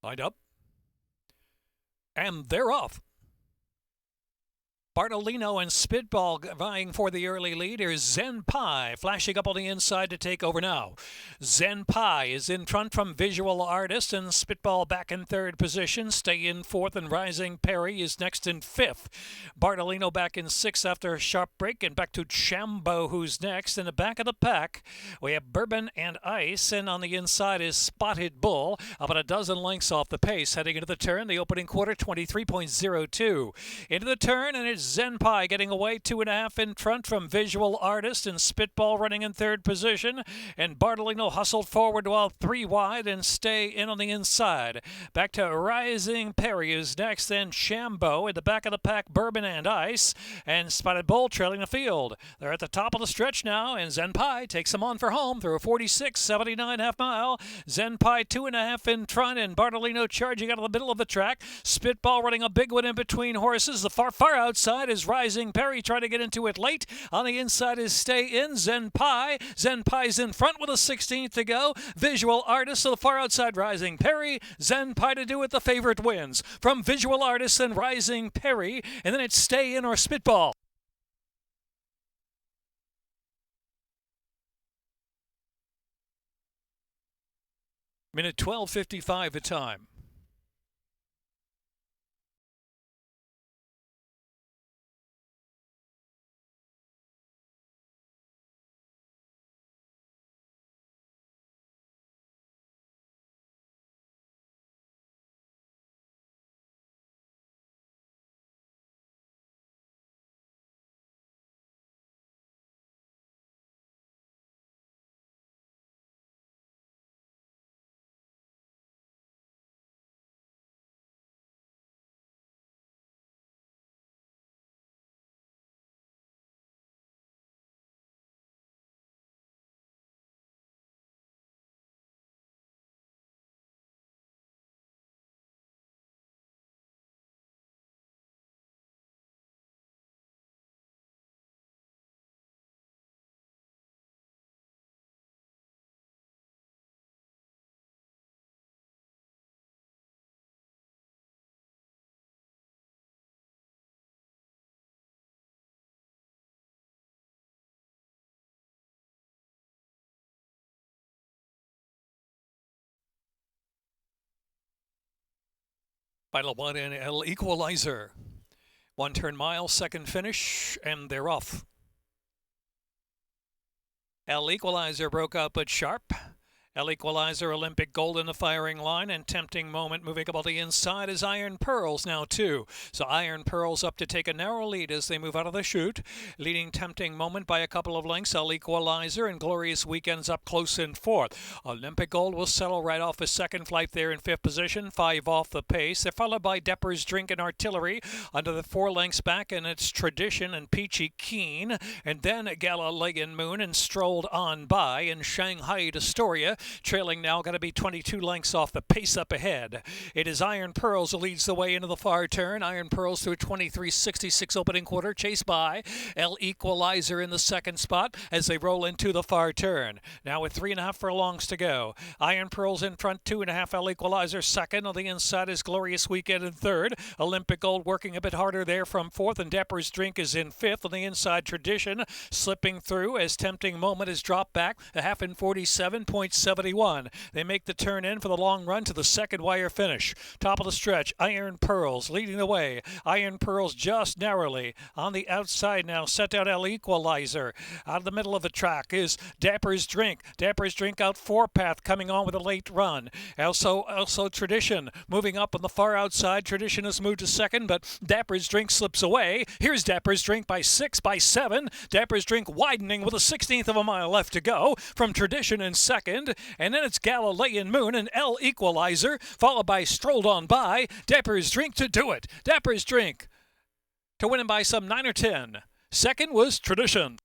Lined up. And they're off. Bartolino and Spitball vying for the early lead. Here's Zen Pie flashing up on the inside to take over now. Zen Pie is in front from Visual Artist, and Spitball back in third position. Stay in fourth, and Rising Perry is next in fifth. Bartolino back in sixth after a sharp break, and back to Chambo, who's next. In the back of the pack, we have Bourbon and Ice, and on the inside is Spotted Bull, about a dozen lengths off the pace. Heading into the turn, the opening quarter, 23.02. Into the turn, and it's Zen Pie getting away, 2.5 in front from Visual Artist, and Spitball running in third position. And Bartolino hustled forward while 3 wide and stay in on the inside. Back to Rising Perry is next, then Chambo. In the back of the pack, Bourbon and Ice, and Spotted Bull trailing the field. They're at the top of the stretch now, and Zen Pie takes them on for home through a 46.79 half mile. Zen Pie 2.5 in front, and Bartolino charging out of the middle of the track. Spitball running a big one in between horses. The far outside is Rising Perry trying to get into it late. On the inside is Stay In, Zen Pie. Zen Pie's in front with a 16th to go. Visual Artist to the far outside, Rising Perry. Zen Pie to do it, the favorite wins. From Visual Artist and Rising Perry, and then it's Stay In or Spitball. Minute 12:55 the time. Final one in El Equalizer. 1 turn mile, second finish, and they're off. El Equalizer broke out but sharp. El Equalizer, Olympic Gold in the firing line, and Tempting Moment moving up on the inside is Iron Pearls now too. So Iron Pearls up to take a narrow lead as they move out of the chute, leading Tempting Moment by a couple of lengths. El Equalizer and Glorious Weekends up close in fourth. Olympic Gold will settle right off a second flight there in fifth position, 5 off the pace. They're followed by Depper's Drink and Artillery under the 4 lengths back, and it's Tradition and Peachy Keen, and then Galilean Moon and Strolled On By, and Shanghai Astoria trailing now, going to be 22 lengths off the pace up ahead. It is Iron Pearls who leads the way into the far turn. Iron Pearls through a 23.66 opening quarter, chased by El Equalizer in the second spot as they roll into the far turn. Now with 3.5 furlongs to go. Iron Pearls in front, 2.5. El Equalizer second. On the inside is Glorious Weekend in third. Olympic Gold working a bit harder there from fourth, and Depper's Drink is in fifth. On the inside, Tradition slipping through as Tempting Moment is dropped back a half in 47.71. They make the turn in for the long run to the second wire finish. Top of the stretch, Iron Pearls leading the way. Iron Pearls just narrowly. On the outside now, set out El Equalizer. Out of the middle of the track is Dapper's Drink. Dapper's Drink out 4-path, coming on with a late run. Also Tradition moving up on the far outside. Tradition has moved to second, but Dapper's Drink slips away. Here's Dapper's Drink by 6, by 7. Dapper's Drink widening with a 16th of a mile left to go from Tradition in second. And then it's Galilean Moon and El Equalizer, followed by Strolled On By. Dapper's Drink to do it. Dapper's Drink to win him by some 9 or 10. Second was Tradition.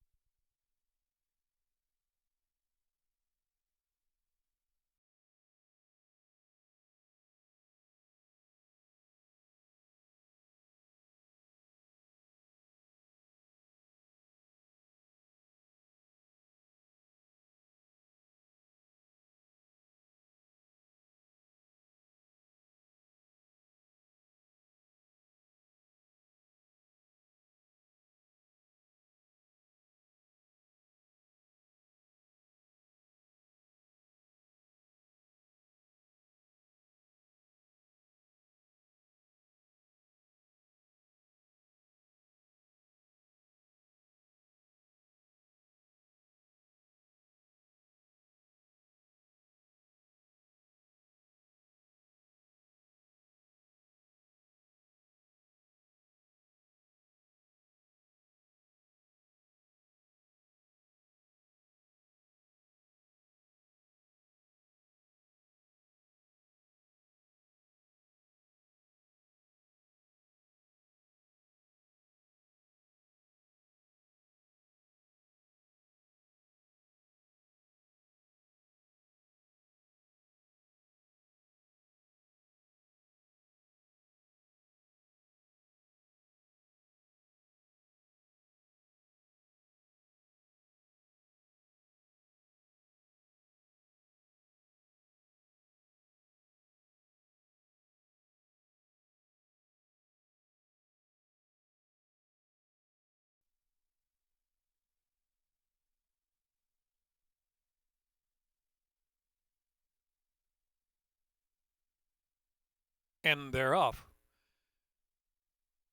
And they're off.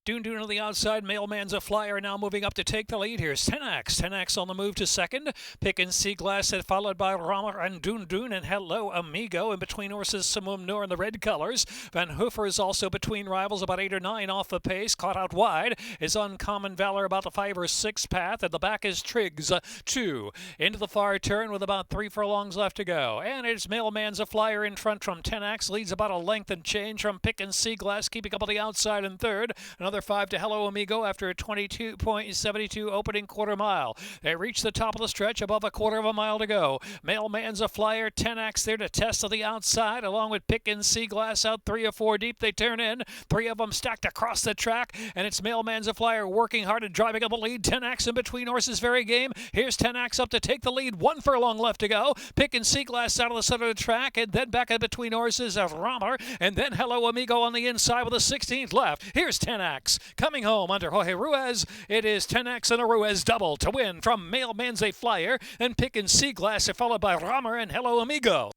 Doon on the outside. Mailman's a flyer now moving up to take the lead. Here's Tenax. Tenax on the move to second. PICKIN Seaglass followed by Rammer and Doon and Hello Amigo. In between horses, Samum Noor in the red colors. Van Hoofer is also between rivals, about 8 or 9 off the pace. Caught out wide is Uncommon Valor, about the 5 or 6 path. At the back is Triggs 2. Into the far turn with about 3 furlongs left to go. And it's Mailman's a flyer in front from Tenax. Leads about a length and change from PICKIN Seaglass, keeping up on the outside in third. Another 5 to Hello Amigo after a 22.72 opening quarter mile. They reach the top of the stretch, above a quarter of a mile to go. Mailman's a flyer, Tenax there to test to the outside, along with PICKIN Seaglass out 3 or 4 deep. They turn in, 3 of them stacked across the track, and it's Mailman's a flyer working hard and driving up the lead. Tenax in between horses, very game. Here's Tenax up to take the lead, 1 furlong left to go. PICKIN Seaglass out of the center of the track, and then back in between horses of Rammer, and then Hello Amigo on the inside with a 16th left. Here's Tenax coming home under Jorge Ruiz. It is Tenax and a Ruiz double to win from Mailman's a flyer, and PICKIN Seaglass are followed by Rammer and Hello Amigo.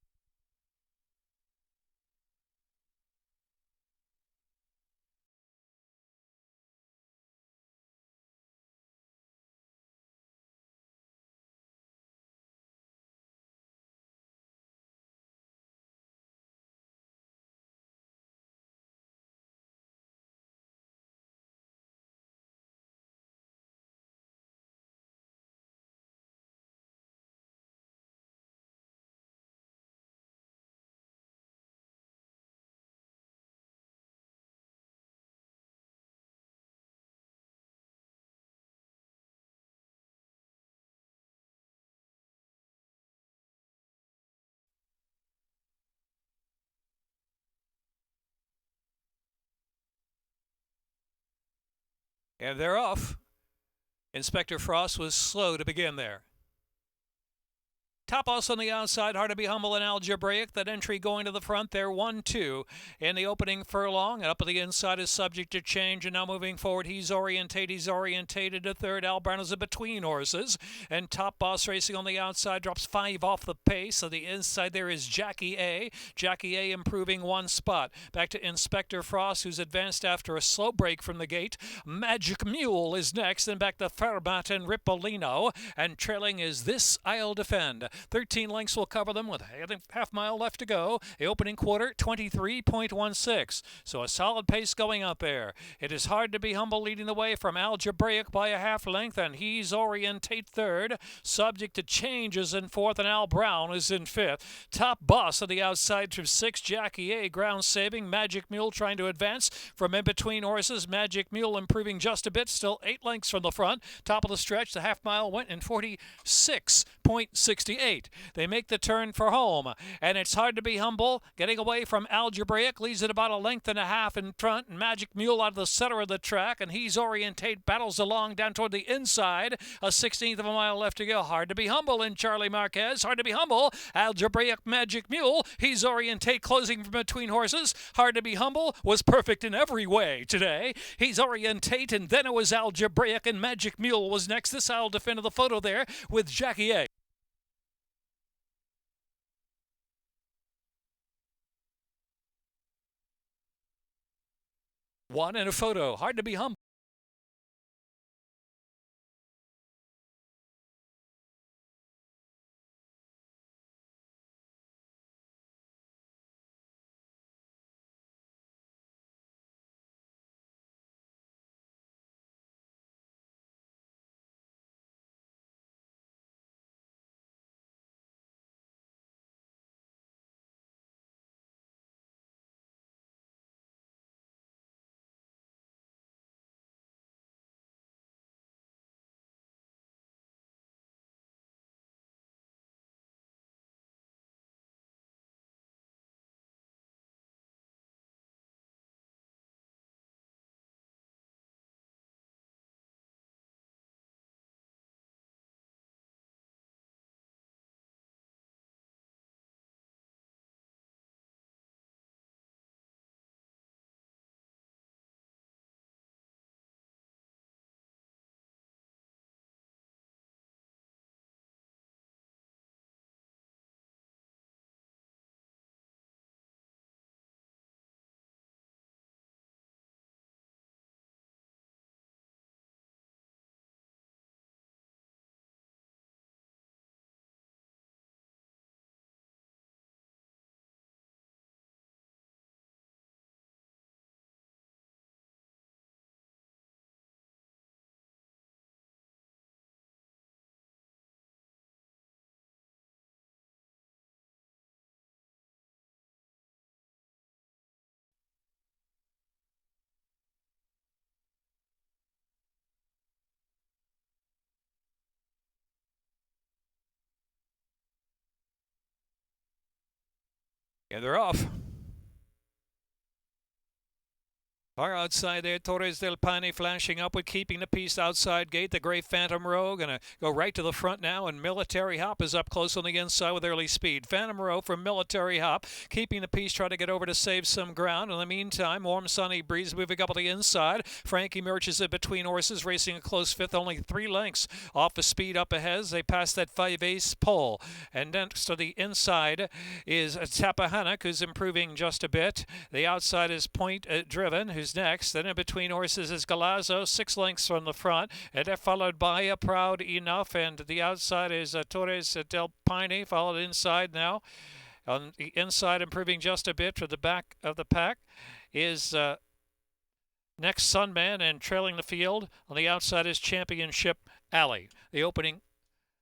And they're off. Inspector Frost was slow to begin there. Top us on the outside, Hard to Be Humble and Algebraic. That entry going to the front there, 1-2 in the opening furlong. And up at the inside is Subject to Change. And now moving forward, He's orientated to third. Al Brown is a between horses. And Top Boss racing on the outside drops 5 off the pace. So the inside there is Jackie A. Jackie A improving 1 spot. Back to Inspector Frost, who's advanced after a slow break from the gate. Magic Mule is next. Then back to Fairbat and Ripolino. And trailing is This I'll Defend. 13 lengths will cover them with a half mile left to go. The opening quarter, 23.16. So a solid pace going out there. It is Hard to Be Humble leading the way from Algebraic by a half length, and He's Orientate third. Subject to Change is in fourth, and Al Brown is in fifth. Top Boss on the outside to 6. Jackie A. ground saving. Magic Mule trying to advance from in between horses. Magic Mule improving just a bit, still 8 lengths from the front. Top of the stretch, the half mile went in 46.68. They make the turn for home, and it's Hard to Be Humble getting away from Algebraic, leads it about a length and a half in front, and Magic Mule out of the center of the track, and He's Orientate battles along down toward the inside. A 16th of a mile left to go. Hard to Be Humble in Charlie Marquez. Hard to Be Humble, Algebraic, Magic Mule. He's Orientate closing from between horses. Hard to Be Humble was perfect in every way today. He's Orientate, and then it was Algebraic, and Magic Mule was next. This I'll Defend the photo there with Jackie A. 1 and a photo. Hard to Be Humble. And they're off. Far outside there, Torres del Paine flashing upward, keeping the piece outside gate. The Gray Phantom Row going to go right to the front now, and Military Hop is up close on the inside with early speed. Phantom Row from Military Hop, keeping the piece, trying to get over to save some ground. In the meantime, Warm Sunny Breeze moving up on the inside. Frankie merges it between horses, racing a close fifth, only 3 lengths off the speed up ahead as they pass that 5-ace pole. And next to the inside is Tappahannock, who's improving just a bit. The outside is Point Driven, who's next. Then in between horses is Galazzo, 6 lengths from the front, and they're followed by Proud Enough, and the outside is Torres del Paine, followed inside now. On the inside, improving just a bit for the back of the pack is next Sunman, and trailing the field on the outside is Championship Alley. The opening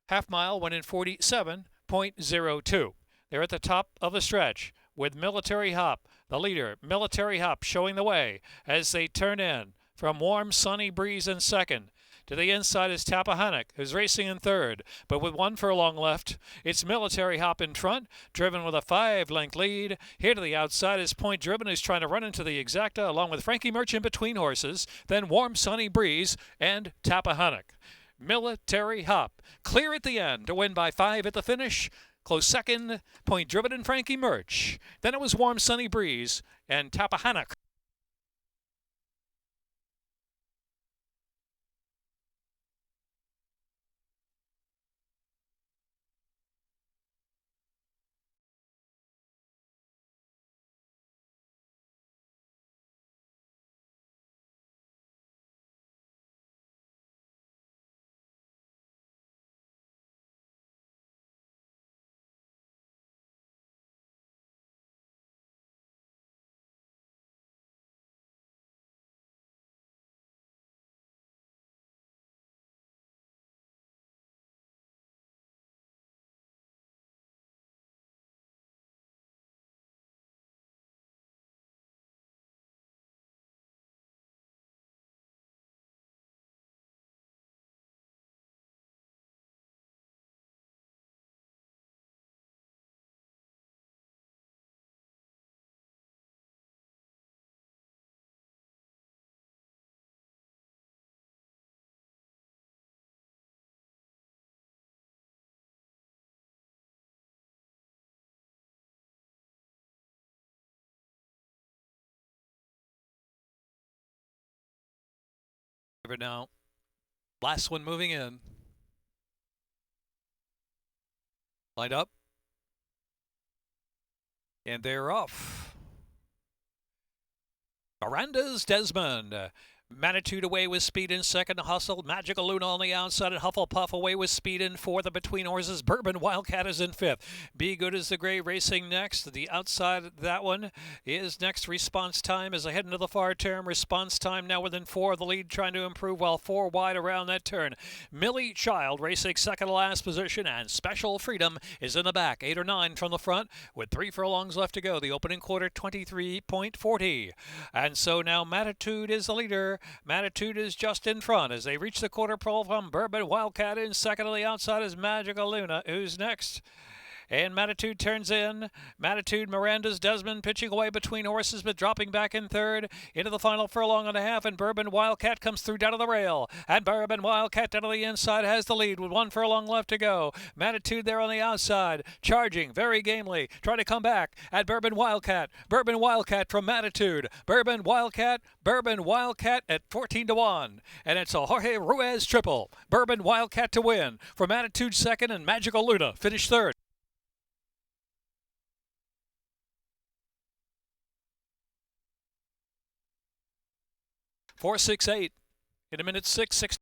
half mile went in 47.02. They're at the top of the stretch with Military Hop, the leader. Military Hop showing the way as they turn in from Warm Sunny Breeze in second. To the inside is Tappahannock, who's racing in third, but with 1 furlong left. It's Military Hop in front, driven with a 5-length lead. Here to the outside is Point Driven, who's trying to run into the exacta, along with Frankie Merchant between horses. Then Warm Sunny Breeze and Tappahannock. Military Hop clear at the end to win by 5 at the finish. Close second, Point Driven and Frankie Merch. Then it was Warm Sunny Breeze and Tappahannock. Now, last one moving in. Lined up. And they're off. Miranda's Desmond. Manitude away with speed in second. Hustle. Magical Luna on the outside. And Hufflepuff away with speed in fourth. The between horses. Bourbon Wildcat is in fifth. Be Good as the Gray racing next. The outside, that one is next. Response Time as they head into the far turn. Response Time now within 4 of the lead, trying to improve, while 4 wide around that turn. Millie Child racing second to last position, and Special Freedom is in the back. 8 or 9 from the front with 3 furlongs left to go. The opening quarter, 23.40. And so now Manitude is the leader. Manitude is just in front as they reach the quarter pole from Bourbon Wildcat. In second on the outside is Magical Luna, who's next. And Manitude turns in. Manitude, Miranda's Desmond pitching away between horses, but dropping back in third. Into the final furlong and a half, and Bourbon Wildcat comes through down to the rail. And Bourbon Wildcat down to the inside has the lead with 1 furlong left to go. Manitude there on the outside, charging very gamely, trying to come back at Bourbon Wildcat. Bourbon Wildcat from Manitude. Bourbon Wildcat at 14-1. And it's a Jorge Ruiz triple. Bourbon Wildcat to win. For Manitude second, and Magical Luna finished third. 4.68 in a minute 6:16.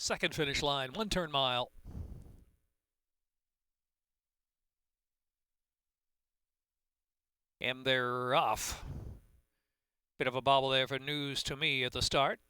Second finish line, 1 turn mile. And they're off. Bit of a bobble there for News to Me at the start.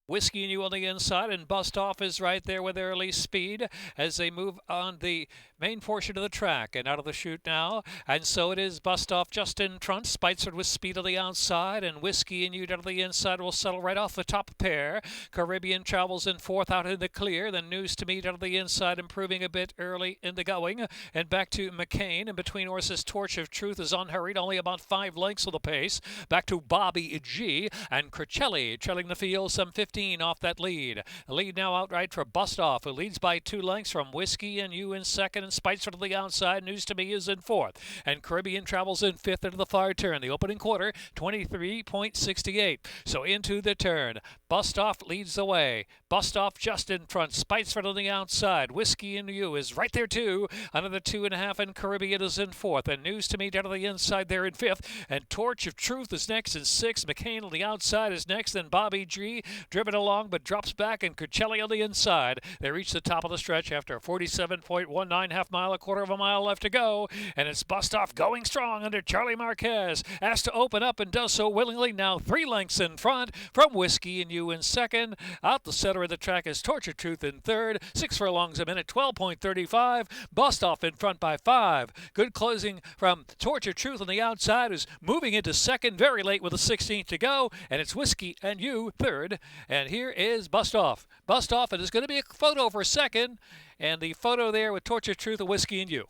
Whiskey and You on the inside, and Bust Off is right there with early speed as they move on the main portion of the track and out of the chute now. And so it is Bust Off just in front. Spitzer with speed on the outside, and Whiskey and You down to the inside will settle right off the top pair. Caribbean travels in fourth out in the clear. Then News to Me down to the inside, improving a bit early in the going. And back to McCain. And between horses, Torch of Truth is unhurried, only about 5 lengths of the pace. Back to Bobby G. And Cricelli trailing the field some 15 off that lead. The lead now outright for Bust Off, who leads by 2 lengths from Whiskey and You in second, and Spitzer to the outside. News to Me is in fourth, and Caribbean travels in fifth into the far turn. The opening quarter, 23.68. So into the turn. Bust Off leads the way. Bust Off just in front. Spitzer to the outside. Whiskey and You is right there too. Another 2.5, and Caribbean is in fourth. And News to Me down to the inside there in fifth. And Torch of Truth is next in sixth. McCain on the outside is next. Then Bobby G driven along but drops back, and Cricelli on the inside. They reach the top of the stretch after a 47.19 half mile, a quarter of a mile left to go, and it's Bust Off going strong under Charlie Marquez. Asked to open up and does so willingly, now 3 lengths in front from Whiskey and You in second. Out the center of the track is Torch of Truth in third. 6 furlongs a minute, 12.35. Bust Off in front by 5. Good closing from Torch of Truth on the outside, who's moving into second very late with a 16th to go, and it's Whiskey and You third. And here is Bust Off. Bust Off, and there's going to be a photo for a second. And the photo there with Torch of Truth of Whiskey and You.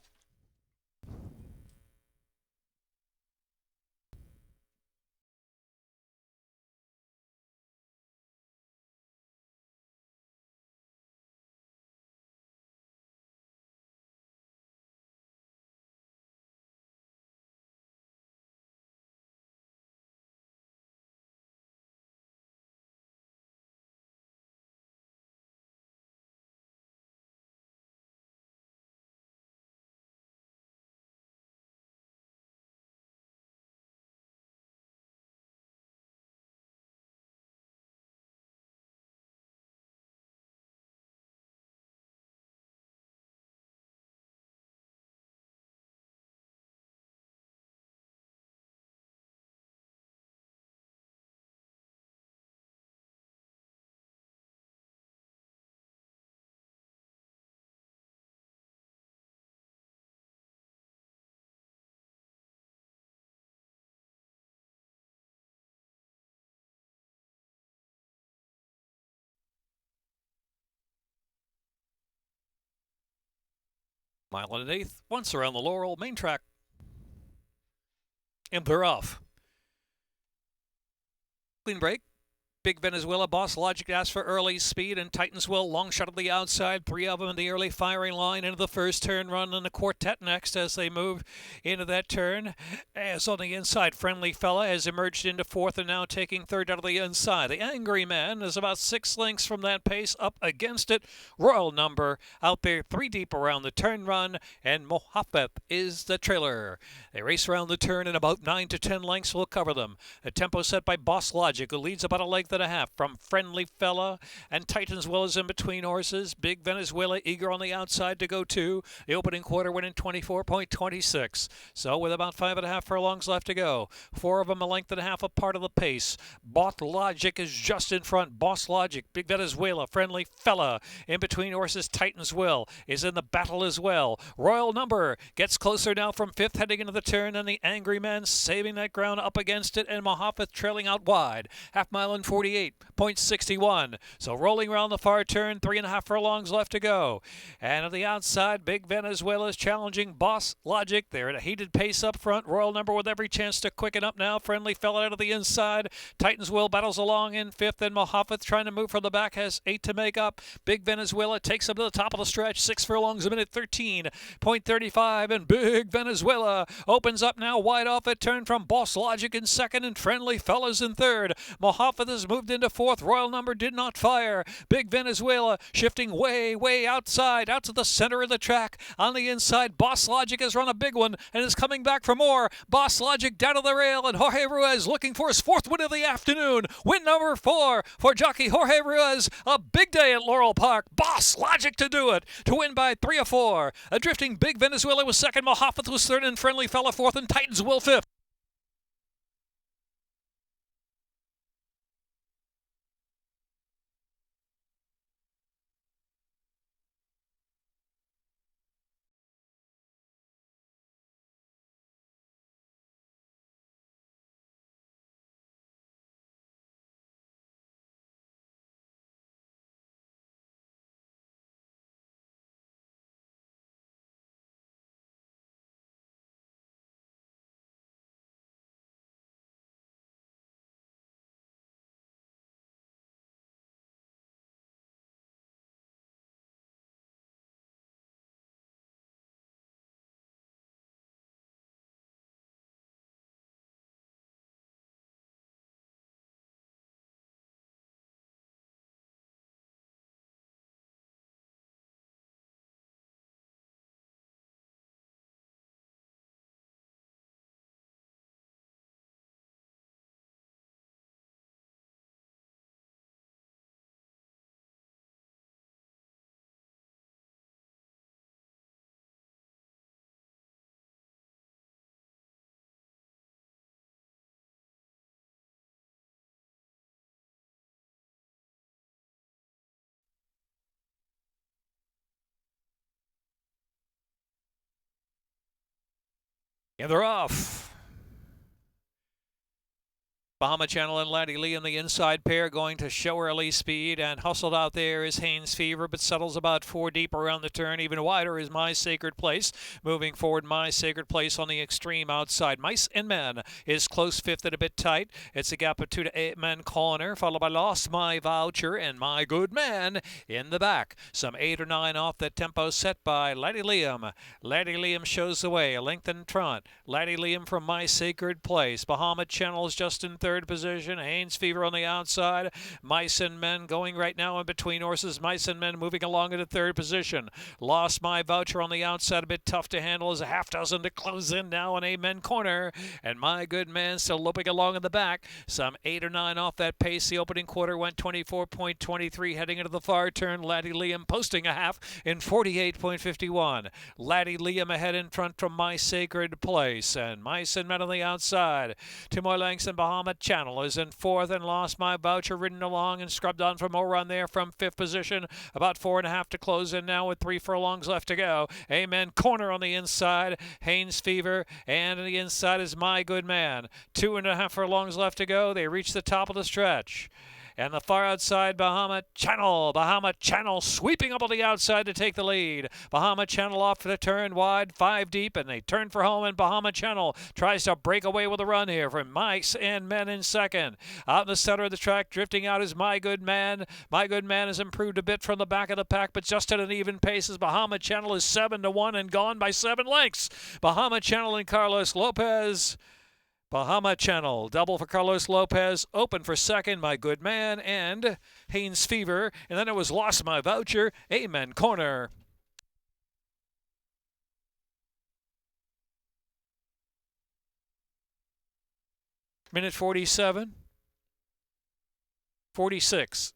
Mile and an eighth, once around the Laurel main track. And they're off. Clean break. Big Venezuela, Boss Logic asks for early speed, and Titansville long shot of the outside. 3 of them in the early firing line into the first turn run, and the quartet next as they move into that turn. As on the inside, Friendly Fella has emerged into fourth and now taking third out of the inside. The Angry Man is about 6 lengths from that pace, up against it. Royal Number out there 3 deep around the turn run, and MOHAAFETH is the trailer. They race around the turn, and about 9 to 10 lengths will cover them. A tempo set by Boss Logic, who leads about a length and a half from Friendly Fella, and Titansville is in between horses. Big Venezuela eager on the outside to go too. The opening quarter went in 24.26. So with about 5.5 furlongs left to go, 4 of them a length and a half apart of the pace. Boss Logic is just in front. Boss Logic, Big Venezuela, Friendly Fella in between horses. Titansville is in the battle as well. Royal Number gets closer now from 5th heading into the turn, and the Angry Man saving that ground up against it, and MOHAAFETH trailing out wide. Half mile in 48.61. So rolling around the far turn, 3.5 furlongs left to go. And on the outside, Big Venezuela is challenging Boss Logic. They're at a heated pace up front. Royal Number with every chance to quicken up now. Friendly Fella out of the inside. Titansville battles along in 5th, and MOHAAFETH trying to move from the back has 8 to make up. Big Venezuela takes up to the top of the stretch. 6 furlongs a minute, 13.35. And Big Venezuela opens up now wide off at turn from Boss Logic in second, and Friendly Fella's in third. MOHAAFETH is has moved into fourth. Royal Number did not fire. Big Venezuela shifting way outside, out to the center of the track. On the inside, Boss Logic has run a big one and is coming back for more. Boss Logic down to the rail, and Jorge Ruiz looking for his fourth win of the afternoon. Win number 4 for jockey Jorge Ruiz. A big day at Laurel Park. Boss Logic to do it, to win by 3 of 4. A drifting Big Venezuela was second. MOHAAFETH was third, and Friendly Fella fourth, and Titans Will fifth. And they're off. Bahama Channel and Laddie Lee in the inside pair, going to show early speed, and hustled out there is Haynes Fever, but settles about 4 deep around the turn. Even wider is My Sacred Place. Moving forward, My Sacred Place on the extreme outside. Mice and Men is close fifth and a bit tight. It's a gap of 2 to 8 Men Corner, followed by Lost My Voucher and My Good Man in the back. Some 8 or 9 off the tempo set by Laddie Liam. Laddie Liam shows the way, a length in front. Laddie Liam from My Sacred Place. Bahama Channel is just in third position. Haynes Fever on the outside. Mice and Men going right now in between horses. Mice and Men moving along into third position. Lost My Voucher on the outside, a bit tough to handle, as a half dozen to close in now in Amen Corner. And My Good Man still loping along in the back. Some 8 or 9 off that pace. The opening quarter went 24.23 heading into the far turn. Laddie Liam posting a half in 48.51. Laddie Liam ahead in front from My Sacred Place. And Mice and Men on the outside. 2 more lengths, and Bahama Channel is in fourth, and Lost My Voucher ridden along and scrubbed on from more on there from fifth position. About 4.5 to close in now with 3 furlongs left to go. Amen Corner on the inside. Haynes Fever, and on the inside is My Good Man. 2.5 furlongs left to go. They reach the top of the stretch. And the far outside, Bahama Channel. Bahama Channel sweeping up on the outside to take the lead. Bahama Channel off for the turn wide, 5 deep, and they turn for home, and Bahama Channel tries to break away with a run here from Mice and Men in second. Out in the center of the track, drifting out is My Good Man. My Good Man has improved a bit from the back of the pack, but just at an even pace as Bahama Channel is 7 to 1 and gone by 7 lengths. Bahama Channel and Carlos Lopez. Bahama Channel, double for Carlos Lopez, open for second, My Good Man, and Haynes Fever, and then it was Lost My Voucher, Amen Corner. Minute 47, 46.